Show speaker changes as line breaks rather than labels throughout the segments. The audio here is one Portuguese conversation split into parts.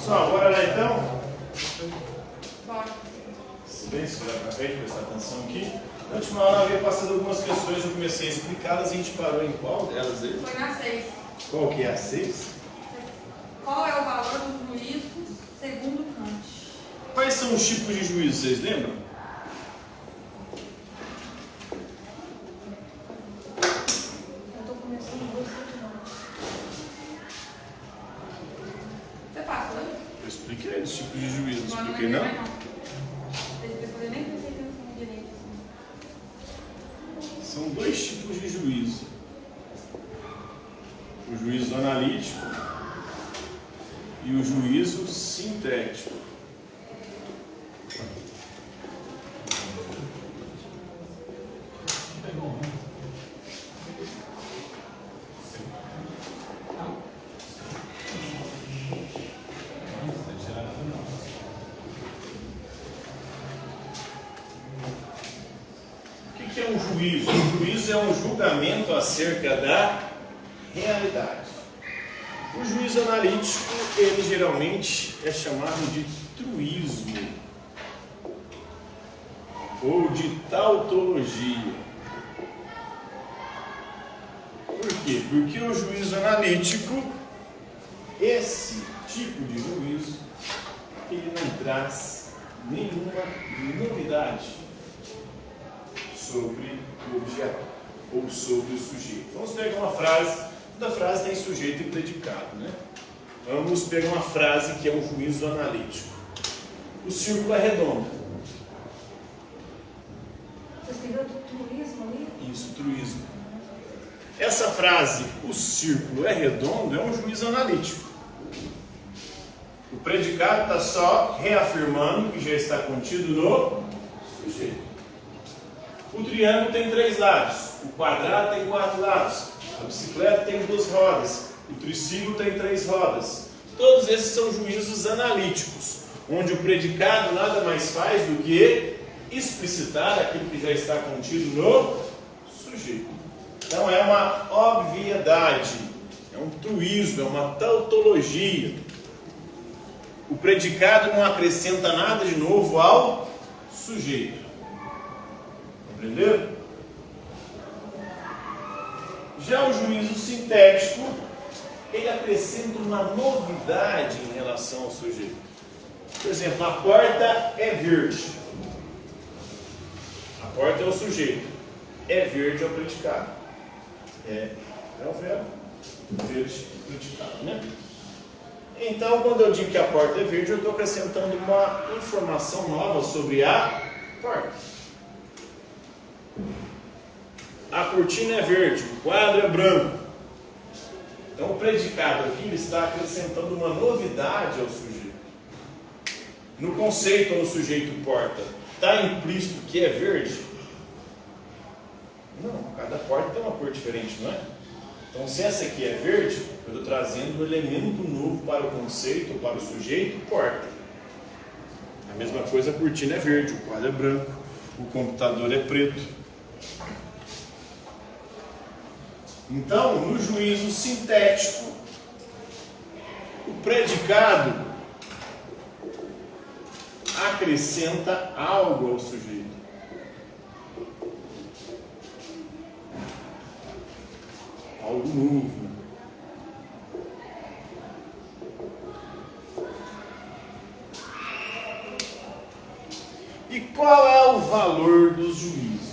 Pessoal, bora lá então?
Bora.
Silêncio, já acabei de prestar atenção aqui. Na última aula eu havia passado algumas questões, eu comecei a explicá-las e a gente parou em qual delas aí?
Foi na 6.
Qual que é a 6?
Qual é o valor do juízo segundo Kant?
Quais são os tipos de juízo, vocês lembram?
Eu estou começando você de novo. Você passou?
Eu expliquei os tipos de juízo, não
Agora
expliquei
não
não?
vai não. Depois eu nem prestei atenção direito.
São dois tipos de juízo. O juízo analítico e o juízo sintético. O que é um juízo? O juízo é um julgamento acerca da realidade. O juízo analítico, ele geralmente é chamado de truísmo ou de tautologia. Por quê? Porque o juízo analítico, esse tipo de juízo, ele não traz nenhuma novidade sobre o objeto ou sobre o sujeito. Vamos pegar uma frase, toda frase tem sujeito e predicado, né? Vamos pegar uma frase que é um juízo analítico. O círculo é redondo.
Você escreveu truísmo ali?
Isso, truísmo. Essa frase, o círculo é redondo, é um juízo analítico. O predicado está só reafirmando o que já está contido no sujeito. O triângulo tem 3 lados, o quadrado tem 4 lados, a bicicleta tem 2 rodas, o triciclo tem 3 rodas. Todos esses são juízos analíticos, onde o predicado nada mais faz do que explicitar aquilo que já está contido no sujeito. Então é uma obviedade, é um truísmo, é uma tautologia. O predicado não acrescenta nada de novo ao sujeito. Compreenderam? Já o juízo sintético, ele acrescenta uma novidade em relação ao sujeito. Por exemplo, a porta é verde. A porta é o sujeito. É verde é o predicado. É o verbo. Verde predicado, né? Então, quando eu digo que a porta é verde, eu estou acrescentando uma informação nova sobre a porta. A cortina é verde, o quadro é branco. Então, o predicado aqui ele está acrescentando uma novidade ao sujeito. No conceito ou no sujeito porta, está implícito que é verde? Não, cada porta tem uma cor diferente, não é? Então, se essa aqui é verde, eu estou trazendo um elemento novo para o conceito, para o sujeito, porta. A mesma coisa, a cortina é verde, o quadro é branco, o computador é preto. Então, no juízo sintético, o predicado acrescenta algo ao sujeito. Algo novo. E qual é o valor dos juízos?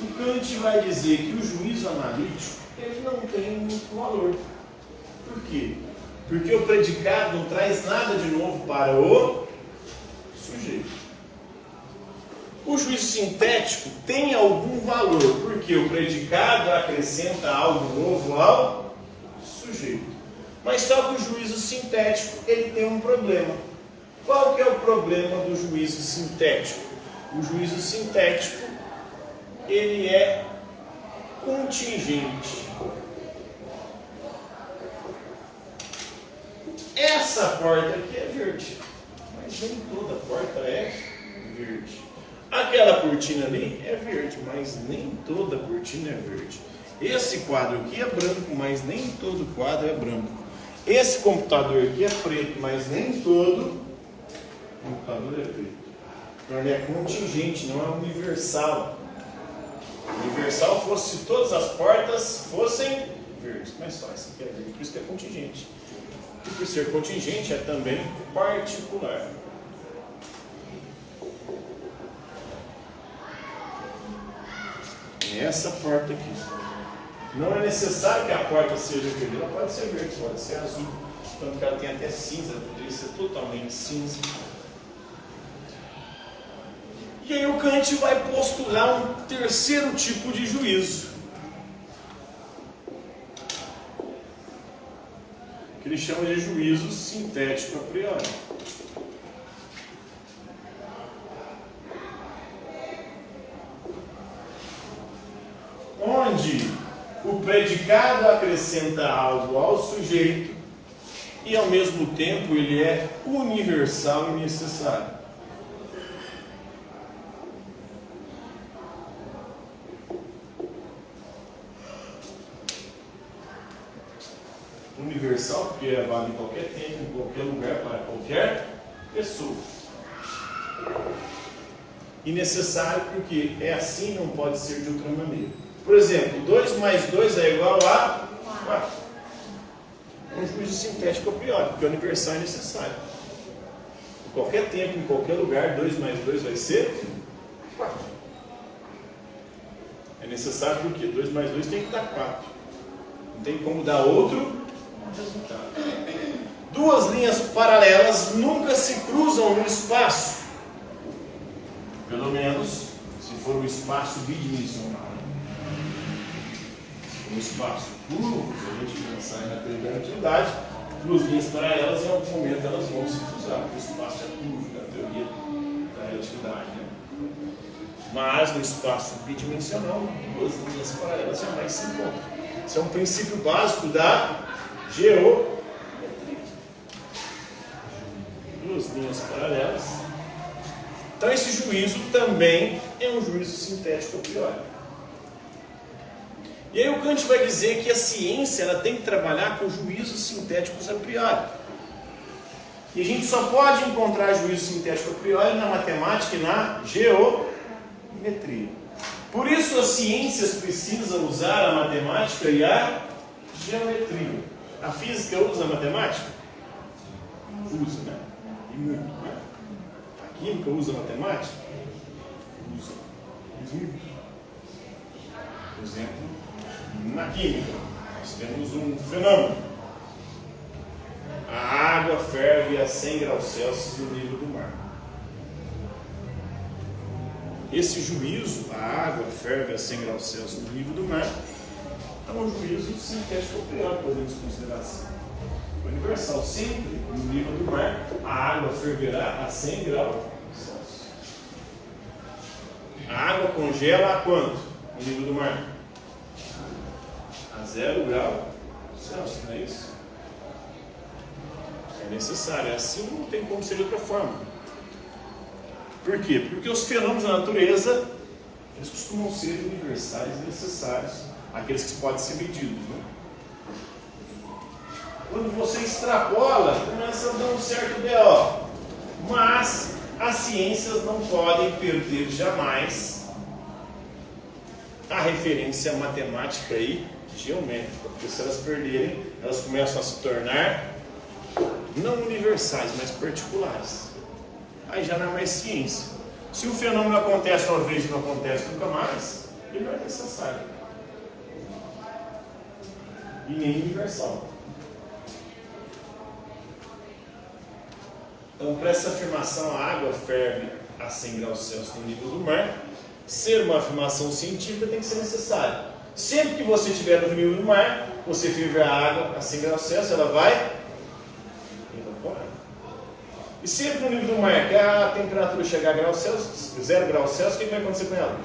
O Kant vai dizer que o juízo analítico ele não tem muito valor. Por quê? Porque o predicado não traz nada de novo para o sujeito. O juízo sintético tem algum valor, porque o predicado acrescenta algo novo ao sujeito. Mas só que o juízo sintético ele tem um problema. Qual que é o problema do juízo sintético? O juízo sintético ele é contingente. Essa porta aqui é verde, mas nem toda porta é verde. Aquela cortina ali é verde, mas nem toda cortina é verde. Esse quadro aqui é branco, mas nem todo quadro é branco. Esse computador aqui é preto, mas nem todo computador é preto. Então ele é contingente, não é universal. Universal fosse se todas as portas fossem verdes, mas só essa aqui é verde, por isso que é contingente. E por ser contingente é também particular. Essa porta aqui. Não é necessário que a porta seja verde, ela pode ser verde, pode ser azul. Tanto que ela tem até cinza, poderia ser totalmente cinza. E aí o Kant vai postular um terceiro tipo de juízo, que ele chama de juízo sintético a priori. Onde o predicado acrescenta algo ao sujeito e ao mesmo tempo ele é universal e necessário. Universal porque é válido em qualquer tempo, em qualquer lugar, para qualquer pessoa. E necessário porque é assim, não pode ser de outra maneira. Por exemplo, 2 mais 2 é igual a 4. É um juízo sintético a priori, porque é universal e necessário. Em qualquer tempo, em qualquer lugar, 2 mais 2 vai ser 4. É necessário porque 2 mais 2 tem que dar 4. Não tem como dar outro resultado. Duas linhas paralelas nunca se cruzam no espaço. Pelo menos se for um espaço bidimensional. Um espaço curvo, se a gente pensar na teoria da relatividade, duas linhas paralelas em algum momento elas vão se cruzar, porque o espaço é curvo na teoria da relatividade. Né? Mas no espaço bidimensional, duas linhas paralelas jamais se encontram. Esse é um princípio básico da geometria. Duas linhas paralelas. Então esse juízo também é um juízo sintético a priori. E aí o Kant vai dizer que a ciência ela tem que trabalhar com juízos sintéticos a priori. E a gente só pode encontrar juízo sintético a priori na matemática e na geometria. Por isso as ciências precisam usar a matemática e a geometria. A física usa a matemática? Usa, né? E muito, né? A química usa a matemática? Usa. E muito. Por exemplo, na química, nós temos um fenômeno. A água ferve a 100 graus Celsius no nível do mar. Esse juízo, a água ferve a 100 graus Celsius no nível do mar, é um juízo sintético a priori, podemos considerar assim. Universal, sempre no nível do mar, a água ferverá a 100 graus Celsius. A água congela a quanto no nível do mar? A 0 graus Celsius, não é isso? É necessário, assim não tem como ser de outra forma. Por quê? Porque os fenômenos da natureza, eles costumam ser universais e necessários, aqueles que podem ser medidos. Né? Quando você extrapola, começa a dar um certo B.O. Mas as ciências não podem perder jamais a referência matemática e geométrica, porque se elas perderem, elas começam a se tornar não universais, mas particulares. Aí já não é mais ciência. Se o fenômeno acontece uma vez e não acontece nunca mais, ele não é necessário. E nem universal. Então, para essa afirmação, a água ferve a 100 graus Celsius no nível do mar, ser uma afirmação científica tem que ser necessária. Sempre que você estiver no nível do mar, você ferver a água a 100 graus Celsius, ela vai evaporar. E sempre no nível do mar, que a temperatura chegar a graus Celsius, 0 graus Celsius, o que vai acontecer com ela?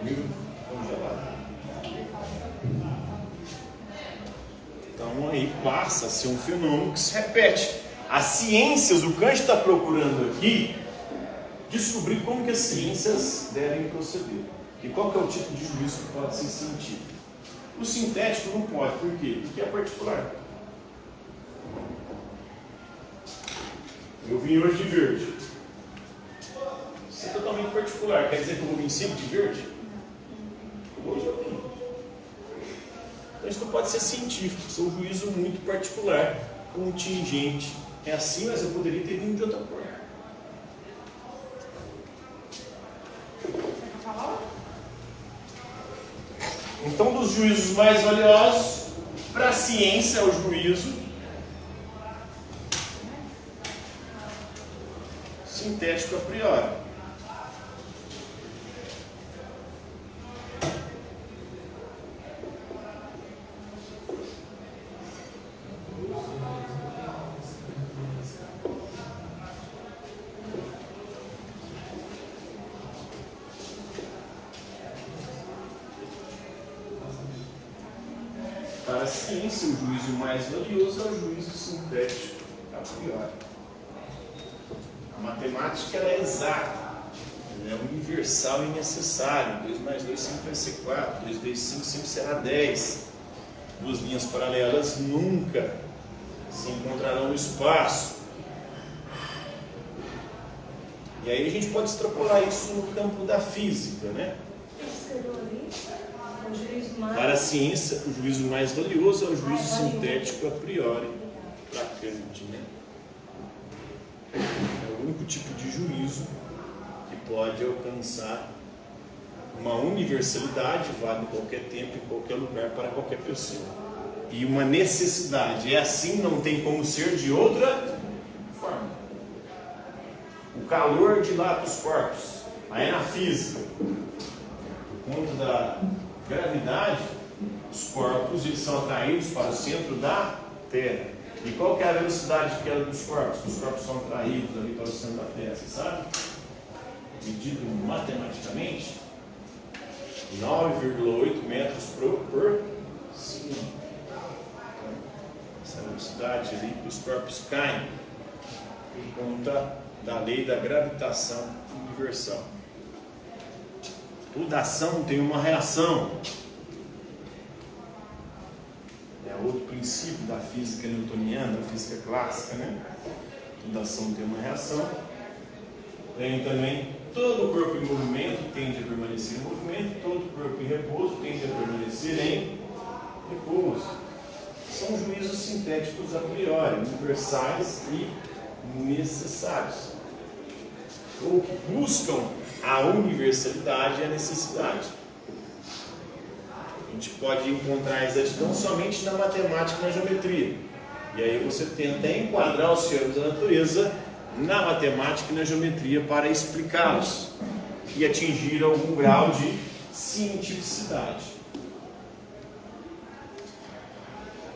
Nível congelado. Então aí passa a ser um fenômeno que se repete. As ciências, o Kant está procurando aqui descobrir como que as ciências devem proceder. E qual que é o tipo de juízo que pode ser científico. O sintético não pode, por quê? Porque é particular. Eu vim hoje de verde. Isso é totalmente particular. Quer dizer que eu vou vir sempre de verde? Hoje eu vim. Então isso não pode ser científico. Isso é um juízo muito particular, contingente. É assim, mas eu poderia ter vindo de outra cor. Então, dos juízos mais valiosos, para a ciência é o juízo sintético a priori. Para a ciência, o juízo mais valioso é o juízo sintético a priori. A matemática ela é exata, ela é universal e necessária. 2 mais 2 sempre vai ser 4, 2 vezes 5 sempre será 10. Duas linhas paralelas nunca se encontrarão no espaço. E aí a gente pode extrapolar isso no campo da física, né? Para a ciência, o juízo mais valioso é o juízo sintético a priori, para Kant, né? É o único tipo de juízo que pode alcançar uma universalidade, vale em qualquer tempo, em qualquer lugar, para qualquer pessoa. E uma necessidade. É assim, não tem como ser de outra forma. O calor dilata os corpos. Aí na física, por conta da gravidade, os corpos eles são atraídos para o centro da Terra. E qual que é a velocidade de queda dos corpos? Os corpos são atraídos ali para o centro da Terra, você sabe? Medido matematicamente, 9,8 metros por segundo. Essa velocidade ali que os corpos caem por conta da lei da gravitação universal. Toda ação tem uma reação. É outro princípio da física newtoniana, da física clássica, né? Toda ação tem uma reação. Tem também todo o corpo em movimento tende a permanecer em movimento, todo o corpo em repouso tende a permanecer em repouso. São juízos sintéticos a priori, universais e necessários. Ou que buscam a universalidade e a necessidade. A gente pode encontrar a exatidão somente na matemática e na geometria. E aí você tenta enquadrar os fenômenos da natureza na matemática e na geometria para explicá-los e atingir algum grau de cientificidade.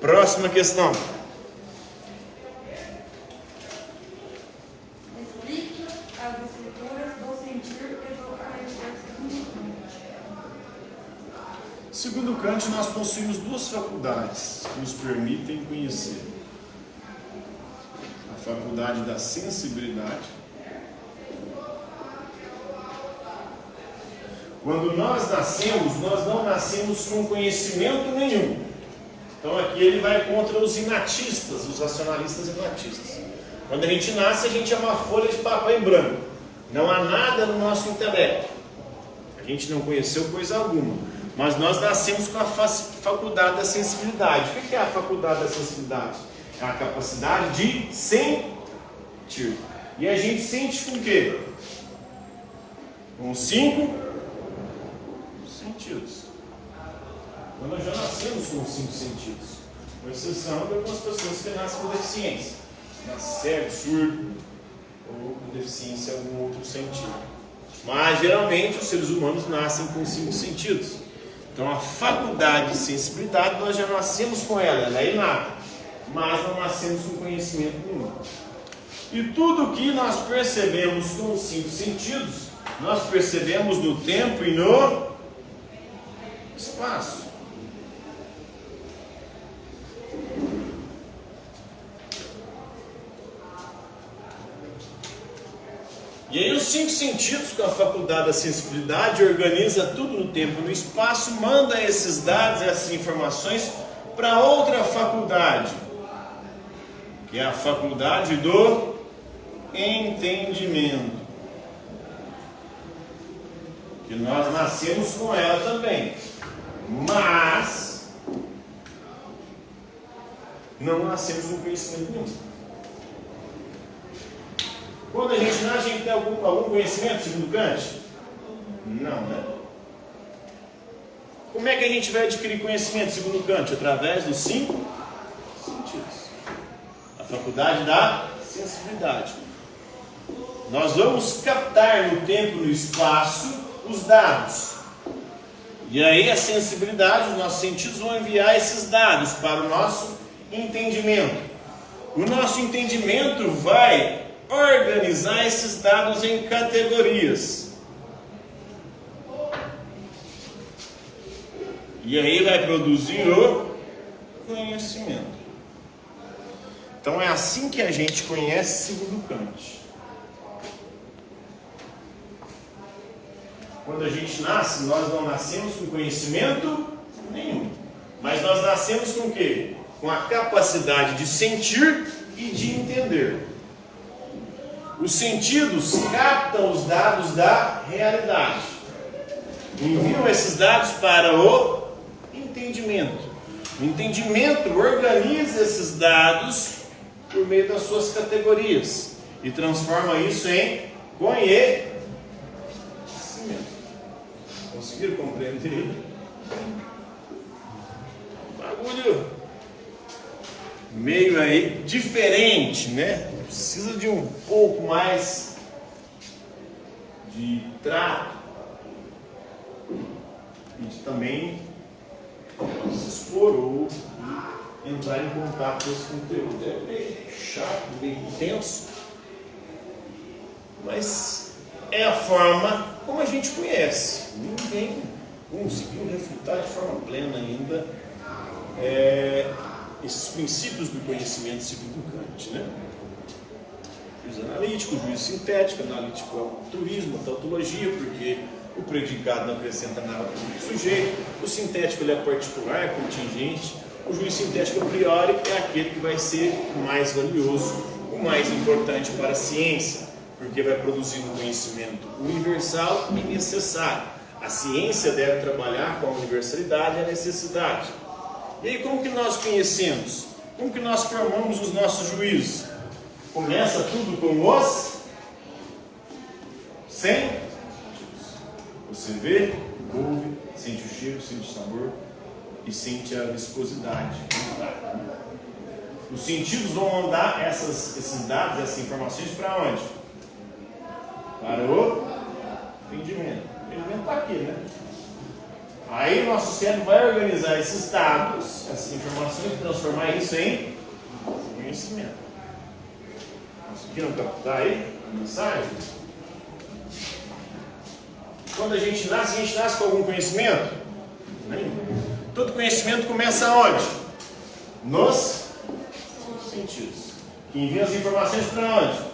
Próxima questão.
Explique as estruturas do sentir e do conhecer segundo
Segundo
Kant.
Kant, nós possuímos duas faculdades que nos permitem conhecer. A faculdade da sensibilidade. Quando nós nascemos, nós não nascemos com conhecimento nenhum. Então aqui ele vai contra os inatistas, os racionalistas inatistas. Quando a gente nasce, a gente é uma folha de papel em branco. Não há nada no nosso intelecto. A gente não conheceu coisa alguma. Mas nós nascemos com a faculdade da sensibilidade. O que é a faculdade da sensibilidade? É a capacidade de sentir. E a gente sente com o quê? Com 5 sentidos. Então nós já nascemos com 5 sentidos. Com exceção de algumas pessoas que nascem com deficiência. Nasce cego, surdo, ou com deficiência em algum outro sentido. Mas geralmente os seres humanos nascem com 5 sentidos. Então a faculdade de sensibilidade nós já nascemos com ela é inata, mas não nascemos com conhecimento nenhum. E tudo que nós percebemos com os 5 sentidos, nós percebemos no tempo e no espaço. E aí os 5 sentidos, com a faculdade da sensibilidade, organiza tudo no tempo e no espaço, manda esses dados, essas informações para outra faculdade, que é a faculdade do entendimento, que nós nascemos com ela também, mas não nascemos com conhecimento nenhum. Quando a gente nasce, a gente tem algum conhecimento, segundo Kant? Não, né? Como é que a gente vai adquirir conhecimento, segundo Kant? Através dos 5 sentidos. A faculdade da sensibilidade. Nós vamos captar no tempo e no espaço os dados. E aí a sensibilidade, os nossos sentidos vão enviar esses dados para o nosso entendimento. O nosso entendimento vai organizar esses dados em categorias. E aí vai produzir o conhecimento. Então é assim que a gente conhece segundo Kant. Quando a gente nasce, nós não nascemos com conhecimento nenhum. Mas nós nascemos com o quê? Com a capacidade de sentir e de entender. Os sentidos captam os dados da realidade. Enviam esses dados para o entendimento. O entendimento organiza esses dados por meio das suas categorias e transforma isso em conhecimento. Conseguiram compreender? Bagulho meio aí diferente, né? Precisa de um pouco mais de trato e de também se expor ou entrar em contato com esse conteúdo. É meio chato, meio intenso, mas é a forma como a gente conhece. Ninguém conseguiu refutar de forma plena ainda esses princípios do conhecimento segundo Kant, né? Juízo analítico, juízo sintético, analítico é o turismo, a tautologia, porque o predicado não acrescenta nada para o sujeito, o sintético ele é particular, é contingente, o juízo sintético a priori é aquele que vai ser o mais valioso, o mais importante para a ciência, porque vai produzir um conhecimento universal e necessário. A ciência deve trabalhar com a universalidade e a necessidade. E aí como que nós conhecemos? Como que nós formamos os nossos juízos? Começa tudo com os sentidos. Você vê, ouve, sente o cheiro, sente o sabor e sente a viscosidade. Os sentidos vão mandar esses dados, essas informações para onde? Para o entendimento. O entendimento está aqui, né? Aí o nosso cérebro vai organizar esses dados, essas informações, e transformar isso em conhecimento. Conseguiram captar aí a mensagem? Quando a gente nasce com algum conhecimento? Nenhum. Todo conhecimento começa onde? Nos sentidos. Que envia as informações para onde?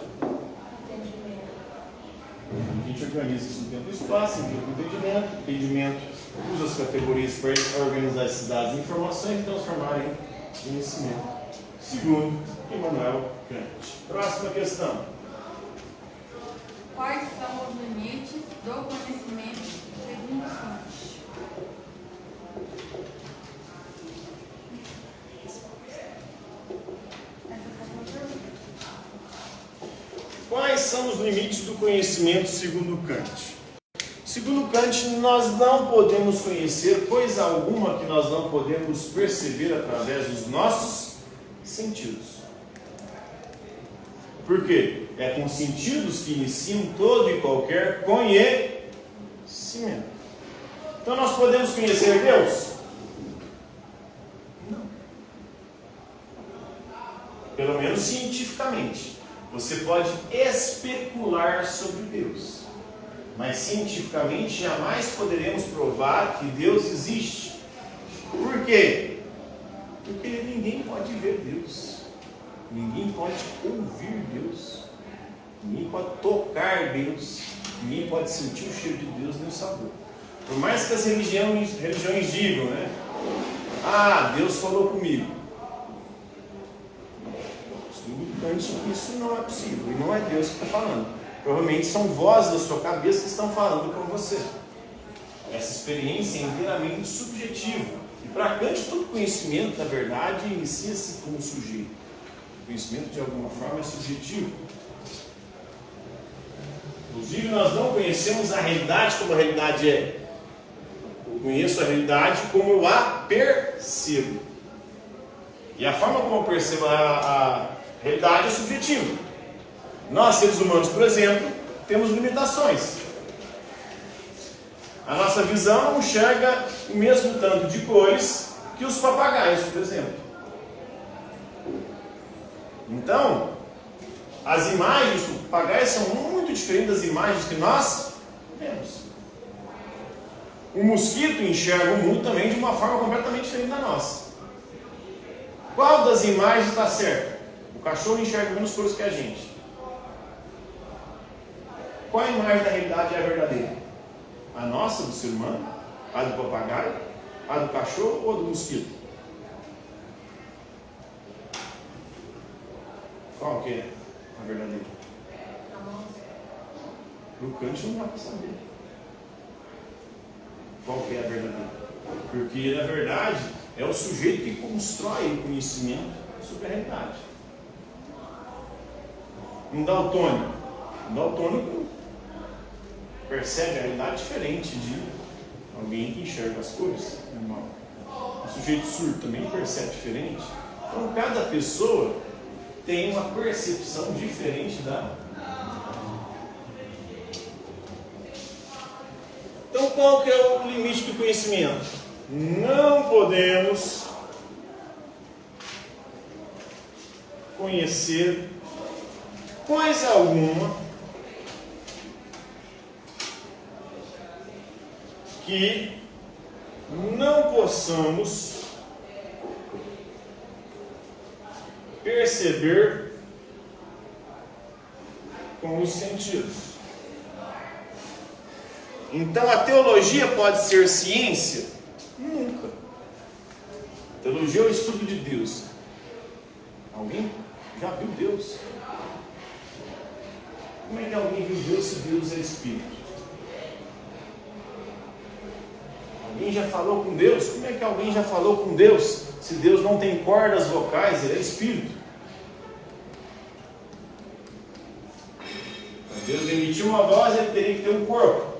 A gente organiza isso no tempo e espaço, envia para o entendimento. O entendimento usa as categorias para organizar esses dados e informações e transformar em conhecimento. Segundo Immanuel Kant. Próxima questão.
Quais são os limites do conhecimento segundo Kant?
Quais são os limites do conhecimento segundo Kant? Segundo Kant, nós não podemos conhecer coisa alguma que nós não podemos perceber através dos nossos sentidos. Por quê? É com sentidos que iniciam todo e qualquer conhecimento. Então nós podemos conhecer Deus? Não. Pelo menos cientificamente. Você pode especular sobre Deus, mas cientificamente jamais poderemos provar que Deus existe. Por quê? Porque ninguém pode ver Deus, ninguém pode ouvir Deus. Ninguém pode tocar Deus. Ninguém pode sentir o cheiro de Deus nem o sabor. Por mais que as religiões digam, né? Ah, Deus falou comigo. Isso não é possível. E não é Deus que está falando. Provavelmente são vozes da sua cabeça que estão falando com você. Essa experiência é inteiramente subjetiva. E para Kant, todo conhecimento, na verdade, inicia-se como sujeito. O conhecimento, de alguma forma, é subjetivo. Inclusive, nós não conhecemos a realidade como a realidade é. Eu conheço a realidade como eu a percebo. E a forma como eu percebo a realidade é subjetiva. Nós, seres humanos, por exemplo, temos limitações. A nossa visão não enxerga o mesmo tanto de cores que os papagaios, por exemplo. Então, as imagens dos papagaios são muito diferentes das imagens que nós vemos. O mosquito enxerga o mundo também de uma forma completamente diferente da nossa. Qual das imagens está certa? O cachorro enxerga menos cores que a gente. Qual a imagem da realidade é a verdadeira? A nossa, do ser humano? A do papagaio? A do cachorro ou a do mosquito? Qual que é a verdadeira? No Kant não dá para saber. Qual que é a verdadeira? Porque, na verdade, é o sujeito que constrói o conhecimento sobre a realidade. Um daltônico percebe a realidade diferente de alguém que enxerga as cores. Normal. O sujeito surdo também percebe diferente. Então, cada pessoa tem uma percepção diferente da. Então, qual que é o limite do conhecimento? Não podemos conhecer coisa alguma que não possamos perceber com os sentidos. Então a teologia pode ser ciência? Nunca. A teologia é o estudo de Deus. Alguém já viu Deus? Como é que alguém viu Deus se Deus é Espírito? Alguém já falou com Deus? Como é que alguém já falou com Deus se Deus não tem cordas vocais, Ele é Espírito? Para Deus emitir uma voz, Ele teria que ter um corpo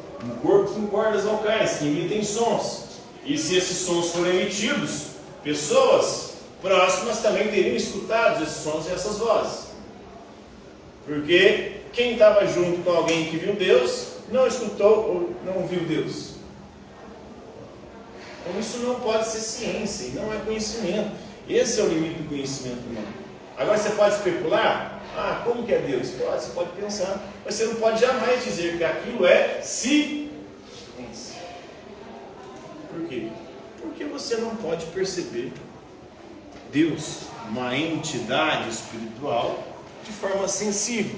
com cordas vocais, que emitem sons. E se esses sons forem emitidos, pessoas próximas também teriam escutado esses sons e essas vozes. Porque quem estava junto com alguém que viu Deus, não escutou ou não viu Deus. Então isso não pode ser ciência, e não é conhecimento. Esse é o limite do conhecimento humano. Agora você pode especular? Ah, como que é Deus? Pode, você pode pensar, mas você não pode jamais dizer que aquilo é ciência. Por quê? Porque você não pode perceber Deus, uma entidade espiritual, de forma sensível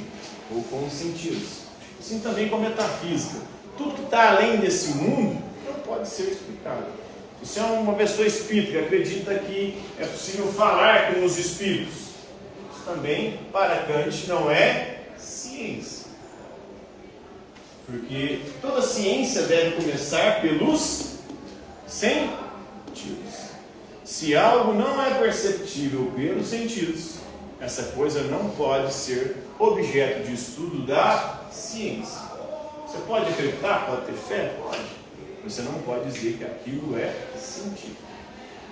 ou com os sentidos. Assim também com a metafísica. Tudo que está além desse mundo não pode ser explicado. Se você é uma pessoa espírita que acredita que é possível falar com os espíritos, isso também, para Kant, não é ciência. Porque toda ciência deve começar pelos sentidos. Se algo não é perceptível pelos sentidos, essa coisa não pode ser objeto de estudo da ciência. Você pode acreditar, pode ter fé? Pode. Você não pode dizer que aquilo é científico.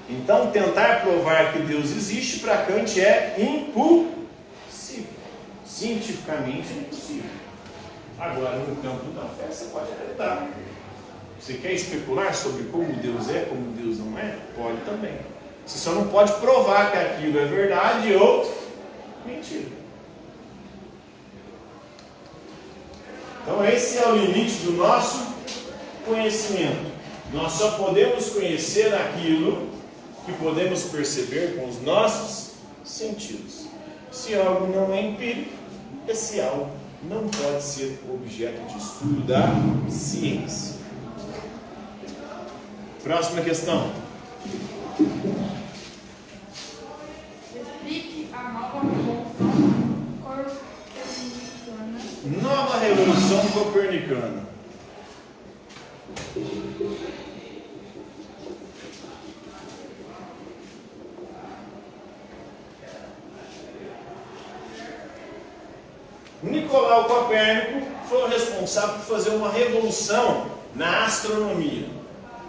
Então, tentar provar que Deus existe para Kant é impossível. Cientificamente é impossível. Agora, no campo da fé, você pode acreditar. Você quer especular sobre como Deus é, como Deus não é? Pode também. Você só não pode provar que aquilo é verdade ou mentira. Então, esse é o limite do nosso conhecimento. Nós só podemos conhecer aquilo que podemos perceber com os nossos sentidos. Se algo não é empírico, esse algo não pode ser objeto de estudo da ciência. Próxima questão.
Explique a nova revolução copernicana.
Nova revolução copernicana. Nicolau Copérnico foi o responsável por fazer uma revolução na astronomia.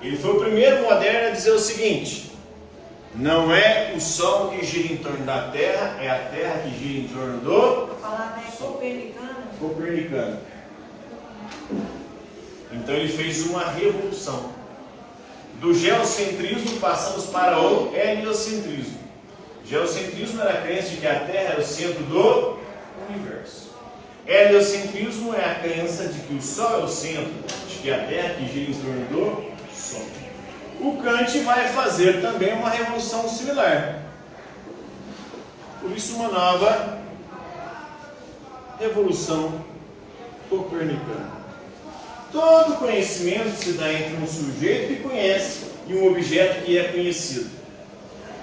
Ele foi o primeiro moderno a dizer o seguinte: não é o Sol que gira em torno da Terra, é a Terra que gira em torno do
A palavra é copernicana.
copernicano. Então ele fez uma revolução. Do geocentrismo passamos para o heliocentrismo. Geocentrismo era a crença de que a Terra é o centro do universo. Heliocentrismo é a crença de que o Sol é o centro, de que a Terra que gira em torno do Sol. O Kant vai fazer também uma revolução similar. Por isso, uma nova revolução copernicana. Todo conhecimento se dá entre um sujeito que conhece e um objeto que é conhecido.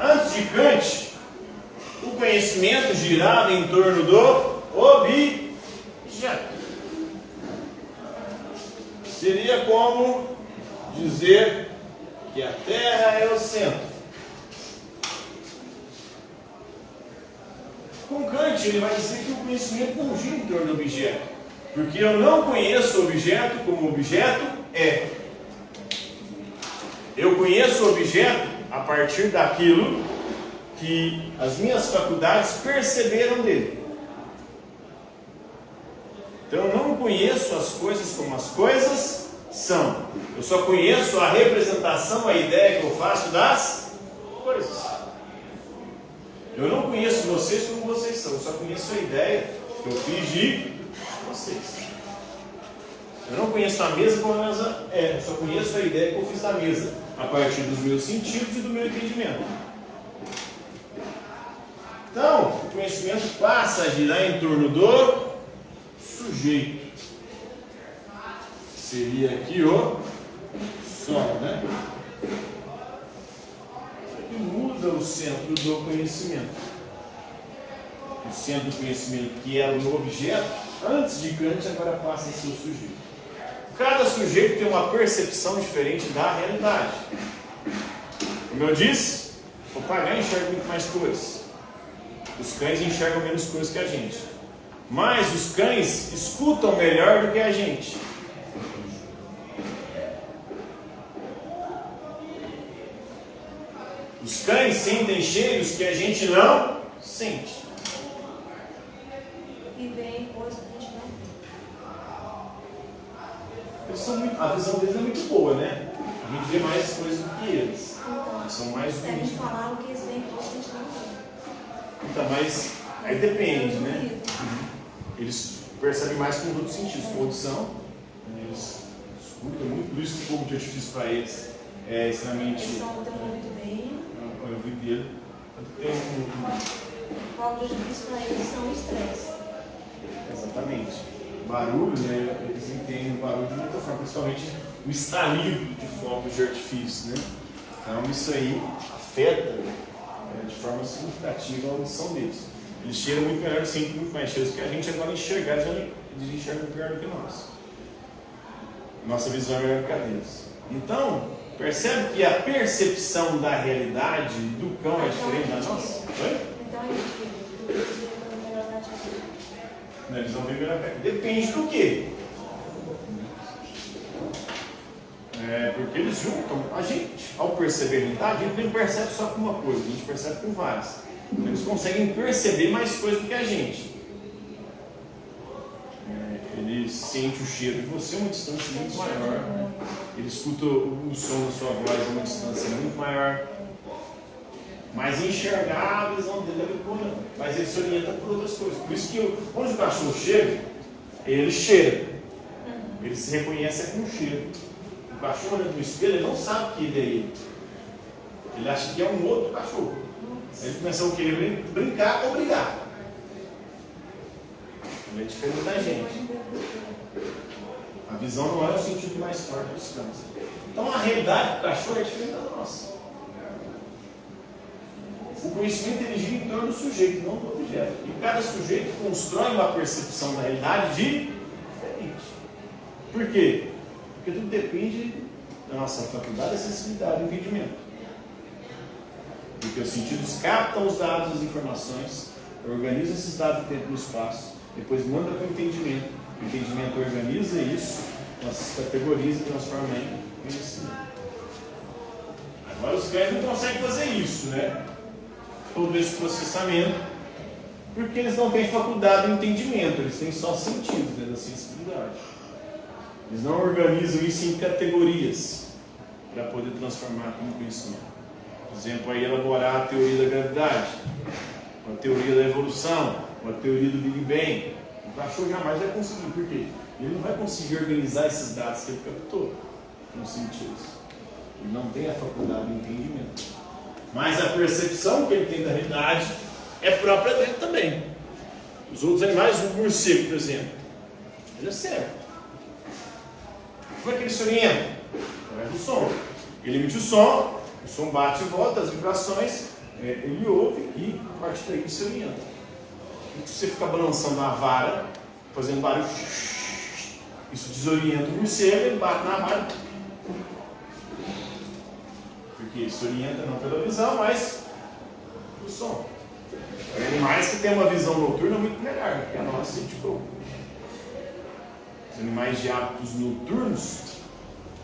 Antes de Kant, o conhecimento girava em torno do objeto. Seria como dizer que a Terra é o centro. Com Kant, ele vai dizer que o conhecimento não gira em torno do objeto, porque eu não conheço o objeto como o objeto é. Eu conheço o objeto a partir daquilo que as minhas faculdades perceberam dele. Então eu não conheço as coisas como as coisas são. Eu só conheço a representação, a ideia que eu faço das coisas. Eu não conheço vocês como vocês são, eu só conheço a ideia que eu fiz de vocês. Eu não conheço a mesa como a mesa é, eu só conheço a ideia que eu fiz da mesa, a partir dos meus sentidos e do meu entendimento. Então, o conhecimento passa a girar em torno do sujeito. Seria aqui o Sol, né? E muda o centro do conhecimento. O centro do conhecimento, que era o objeto, antes de Kant, agora passa a ser o sujeito. Cada sujeito tem uma percepção diferente da realidade. Como eu disse, o papagaio enxerga muito mais coisas. Os cães enxergam menos coisas que a gente. Mas os cães escutam melhor do que a gente. Os cães sentem cheiros que a gente não sente.
E vem coisa que a gente não vê.
Eles são muito, a visão deles é muito boa, né? A gente vê mais coisas do que eles.
Então,
Eles são mais
se a gente
bonitos.
falar o que eles veem, coisa que a gente não vê.
Então, mas aí depende, né? Eles percebem mais com os outros sentidos, com audição. Eles escutam muito, por isso que o fogo de artifício para eles é extremamente.
Eles são têm um ouvido bem.
Eu ouvi dele. Tem
O fogo de artifício para eles são estresse.
exatamente. Barulho, né? Eles entendem o barulho de muita forma, principalmente o estalido de fogos de artifício, né? Então isso aí afeta de forma significativa a audição deles. Eles cheiram muito melhor, sentem muito mais cheiros que a gente, agora enxergar, eles enxergam pior do que nós. Nossa visão é melhor que a deles. Então, percebe que a percepção da realidade do cão é diferente da nossa? Oi?
Então a gente vê melhor da gente.
Não, eles vão ver melhor que a gente. Depende do quê? Porque eles juntam. A gente, ao perceber a realidade, a gente não percebe só com uma coisa, a gente percebe com várias. Eles conseguem perceber mais coisas do que a gente. Ele sente o cheiro de você a uma distância muito maior. Ele escuta o som da sua voz a uma distância muito maior. Mas enxergar a visão dele é muito boa, não. Mas ele se orienta por outras coisas. Por isso que onde o cachorro chega, ele cheira. Ele se reconhece com o cheiro. O cachorro olhando no espelho, ele não sabe que ele é ele. Ele acha que é um outro cachorro. Ele começa a querer brincar ou brigar. Ele é diferente da gente. A visão não é o sentido mais forte dos cães. Então a realidade do cachorro é diferente da nossa. O conhecimento ele gira em torno do sujeito, não do objeto. E cada sujeito constrói uma percepção da realidade diferente. Por quê? Porque tudo depende da nossa faculdade, da sensibilidade, do entendimento. Porque os sentidos captam os dados, as informações, organizam esses dados no tempo e no espaço, depois manda para o entendimento. O entendimento organiza isso, as categorias e transforma em conhecimento. Agora os cães não conseguem fazer isso, né? Todo esse processamento, porque eles não têm faculdade de entendimento, eles têm só sentidos, né, da sensibilidade. Eles não organizam isso em categorias para poder transformar como conhecimento. Por exemplo, aí elaborar a teoria da gravidade, a teoria da evolução, a teoria do Big Bang. O cachorro jamais vai conseguir, por quê? Ele não vai conseguir organizar esses dados que ele captou nos sentidos. Ele não tem a faculdade de entendimento. Mas a percepção que ele tem da realidade é própria dele também. Os outros animais, o morcego, por exemplo, ele é cego. Como é que ele se orienta? Através do som. Ele emite o som bate e volta, as vibrações, ele ouve e a partir daí ele se orienta. E se você ficar balançando a vara, fazendo barulho, isso desorienta o morcego, ele bate na vara. Porque se orienta não pela visão, mas pelo som. Animais que têm uma visão noturna muito melhor que a nossa, tipo, os animais de hábitos noturnos,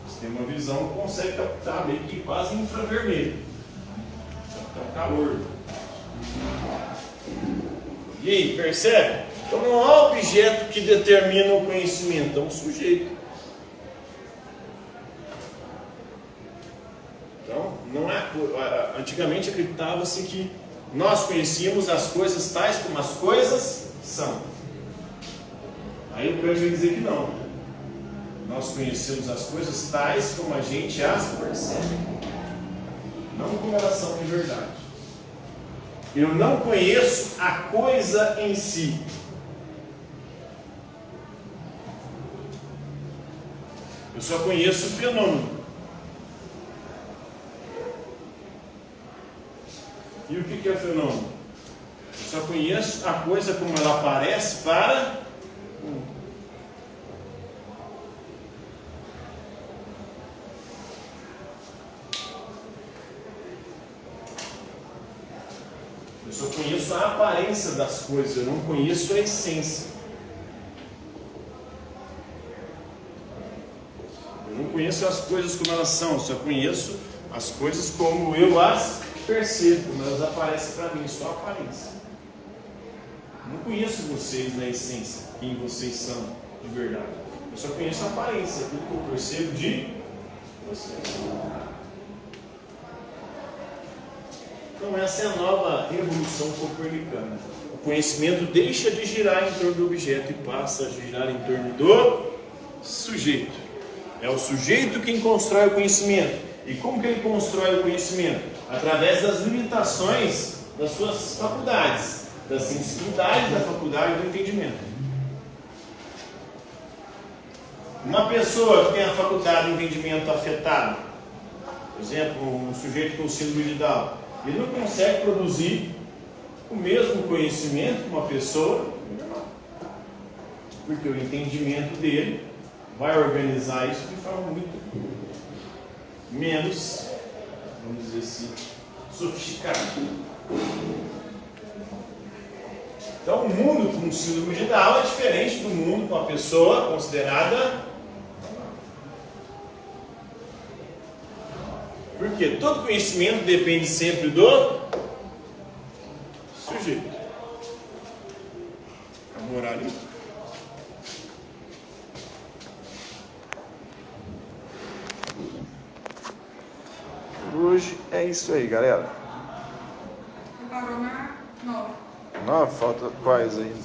eles têm uma visão que consegue captar meio que quase infravermelho, captar o calor. E aí, percebe? Então não há objeto que determina o conhecimento, é um sujeito. Então, não é, antigamente acreditava-se que nós conhecíamos as coisas tais como as coisas são. Aí o Kant vai dizer que não. Nós conhecemos as coisas tais como a gente as percebe, não como elas são de verdade. Eu não conheço a coisa em si. Eu só conheço o fenômeno. E o que é fenômeno? Eu só conheço a coisa como ela aparece para eu só conheço a aparência das coisas, eu não conheço a essência. Eu não conheço as coisas como elas são, eu só conheço as coisas como eu as percebo, como elas aparecem para mim, só a aparência. Eu não conheço vocês na essência, quem vocês são de verdade. Eu só conheço a aparência, aquilo que eu percebo de vocês. Então essa é a nova revolução copernicana. O conhecimento deixa de girar em torno do objeto e passa a girar em torno do sujeito. É o sujeito quem constrói o conhecimento. E como que ele constrói o conhecimento? Através das limitações das suas faculdades, da sensibilidade, da faculdade do entendimento. Uma pessoa que tem a faculdade de entendimento afetada, por exemplo, um sujeito com síndrome de Down, ele não consegue produzir o mesmo conhecimento que uma pessoa normal. Porque o entendimento dele vai organizar isso de forma muito menos, vamos dizer assim, sofisticada. Então, o mundo com síndrome de Down é diferente do mundo com a pessoa considerada. Porque todo conhecimento depende sempre do sujeito. Vamos orar ali. Hoje é isso aí, galera.
Parou na 9.
9, falta quais aí?